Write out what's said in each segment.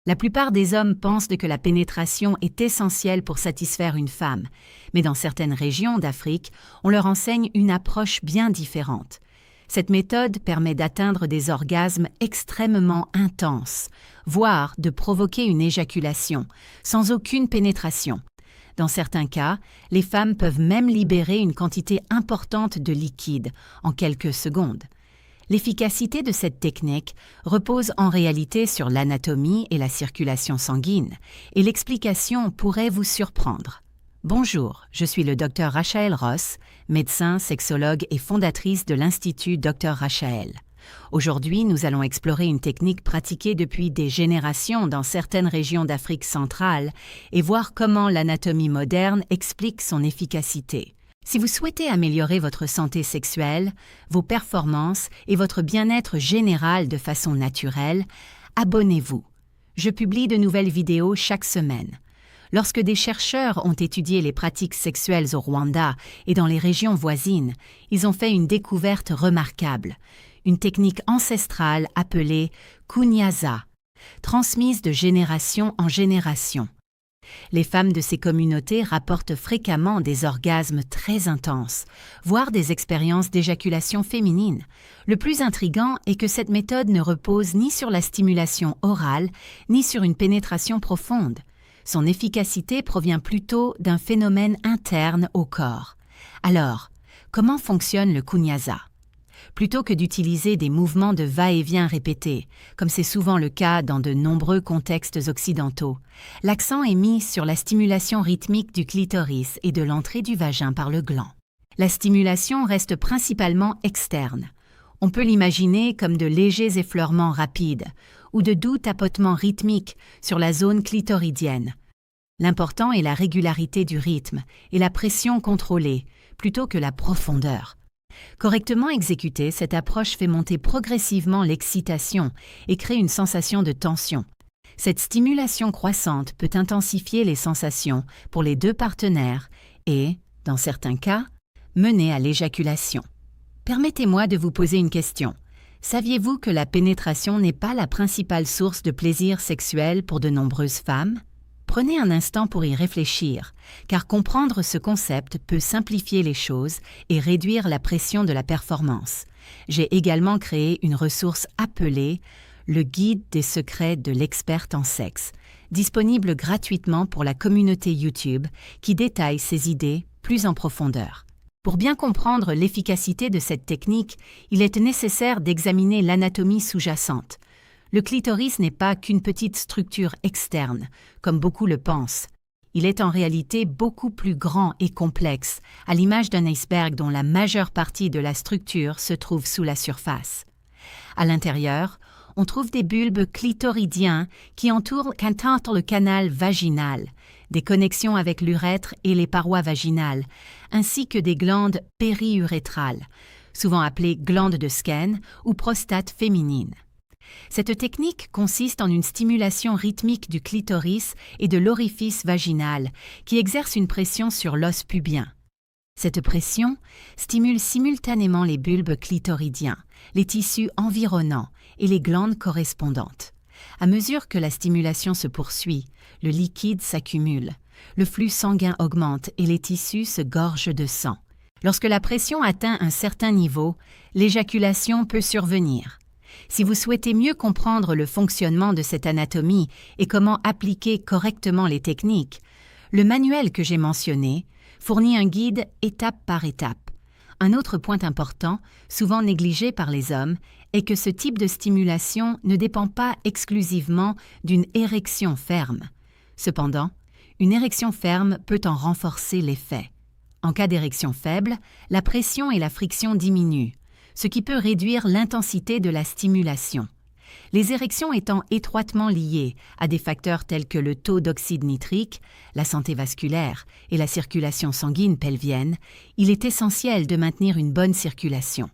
La plupart des hommes pensent que la pénétration est essentielle pour satisfaire une femme, mais dans certaines régions d'Afrique, on leur enseigne une approche bien différente. Cette méthode permet d'atteindre des orgasmes extrêmement intenses, voire de provoquer une éjaculation, sans aucune pénétration. Dans certains cas, les femmes peuvent même libérer une quantité importante de liquide en quelques secondes. L'efficacité de cette technique repose en réalité sur l'anatomie et la circulation sanguine, et l'explication pourrait vous surprendre. Bonjour, je suis le Dr Rachael Ross, médecin, sexologue et fondatrice de l'Institut Dr Rachael. Aujourd'hui, nous allons explorer une technique pratiquée depuis des générations dans certaines régions d'Afrique centrale et voir comment l'anatomie moderne explique son efficacité. Si vous souhaitez améliorer votre santé sexuelle, vos performances et votre bien-être général de façon naturelle, abonnez-vous. Je publie de nouvelles vidéos chaque semaine. Lorsque des chercheurs ont étudié les pratiques sexuelles au Rwanda et dans les régions voisines, ils ont fait une découverte remarquable, une technique ancestrale appelée kunyaza, transmise de génération en génération. Les femmes de ces communautés rapportent fréquemment des orgasmes très intenses, voire des expériences d'éjaculation féminine. Le plus intriguant est que cette méthode ne repose ni sur la stimulation orale, ni sur une pénétration profonde. Son efficacité provient plutôt d'un phénomène interne au corps. Alors, comment fonctionne le kunyaza ? Plutôt que d'utiliser des mouvements de va-et-vient répétés, comme c'est souvent le cas dans de nombreux contextes occidentaux, l'accent est mis sur la stimulation rythmique du clitoris et de l'entrée du vagin par le gland. La stimulation reste principalement externe. On peut l'imaginer comme de légers effleurements rapides ou de doux tapotements rythmiques sur la zone clitoridienne. L'important est la régularité du rythme et la pression contrôlée, plutôt que la profondeur. Correctement exécutée, cette approche fait monter progressivement l'excitation et crée une sensation de tension. Cette stimulation croissante peut intensifier les sensations pour les deux partenaires et, dans certains cas, mener à l'éjaculation. Permettez-moi de vous poser une question. Saviez-vous que la pénétration n'est pas la principale source de plaisir sexuel pour de nombreuses femmes ? Prenez un instant pour y réfléchir, car comprendre ce concept peut simplifier les choses et réduire la pression de la performance. J'ai également créé une ressource appelée « Le guide des secrets de l'experte en sexe », disponible gratuitement pour la communauté YouTube, qui détaille ces idées plus en profondeur. Pour bien comprendre l'efficacité de cette technique, il est nécessaire d'examiner l'anatomie sous-jacente. Le clitoris n'est pas qu'une petite structure externe, comme beaucoup le pensent. Il est en réalité beaucoup plus grand et complexe, à l'image d'un iceberg dont la majeure partie de la structure se trouve sous la surface. À l'intérieur, on trouve des bulbes clitoridiens qui entourent le canal vaginal, des connexions avec l'urètre et les parois vaginales, ainsi que des glandes périurétrales, souvent appelées glandes de Skene ou prostate féminine. Cette technique consiste en une stimulation rythmique du clitoris et de l'orifice vaginal qui exerce une pression sur l'os pubien. Cette pression stimule simultanément les bulbes clitoridiens, les tissus environnants et les glandes correspondantes. À mesure que la stimulation se poursuit, le liquide s'accumule, le flux sanguin augmente et les tissus se gorgent de sang. Lorsque la pression atteint un certain niveau, l'éjaculation peut survenir. Si vous souhaitez mieux comprendre le fonctionnement de cette anatomie et comment appliquer correctement les techniques, le manuel que j'ai mentionné fournit un guide étape par étape. Un autre point important, souvent négligé par les hommes, est que ce type de stimulation ne dépend pas exclusivement d'une érection ferme. Cependant, une érection ferme peut en renforcer l'effet. En cas d'érection faible, la pression et la friction diminuent, ce qui peut réduire l'intensité de la stimulation. Les érections étant étroitement liées à des facteurs tels que le taux d'oxyde nitrique, la santé vasculaire et la circulation sanguine pelvienne, il est essentiel de maintenir une bonne circulation.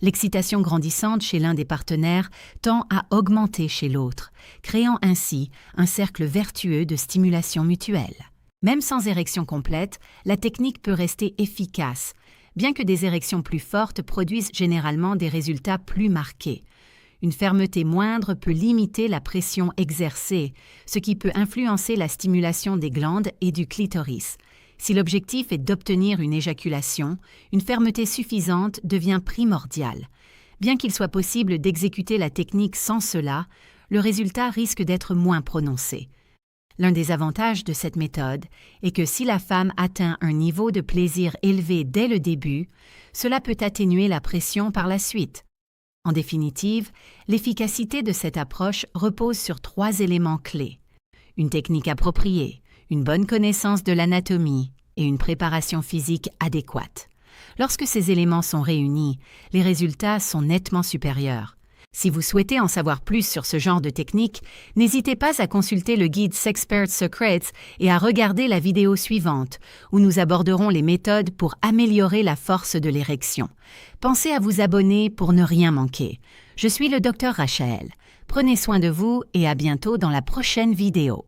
L'excitation grandissante chez l'un des partenaires tend à augmenter chez l'autre, créant ainsi un cercle vertueux de stimulation mutuelle. Même sans érection complète, la technique peut rester efficace, bien que des érections plus fortes produisent généralement des résultats plus marqués. Une fermeté moindre peut limiter la pression exercée, ce qui peut influencer la stimulation des glandes et du clitoris. Si l'objectif est d'obtenir une éjaculation, une fermeté suffisante devient primordiale. Bien qu'il soit possible d'exécuter la technique sans cela, le résultat risque d'être moins prononcé. L'un des avantages de cette méthode est que si la femme atteint un niveau de plaisir élevé dès le début, cela peut atténuer la pression par la suite. En définitive, l'efficacité de cette approche repose sur 3 éléments clés: une technique appropriée, une bonne connaissance de l'anatomie et une préparation physique adéquate. Lorsque ces éléments sont réunis, les résultats sont nettement supérieurs. Si vous souhaitez en savoir plus sur ce genre de technique, n'hésitez pas à consulter le guide Sexpert Secrets et à regarder la vidéo suivante, où nous aborderons les méthodes pour améliorer la force de l'érection. Pensez à vous abonner pour ne rien manquer. Je suis le Dr Rachel. Prenez soin de vous et à bientôt dans la prochaine vidéo.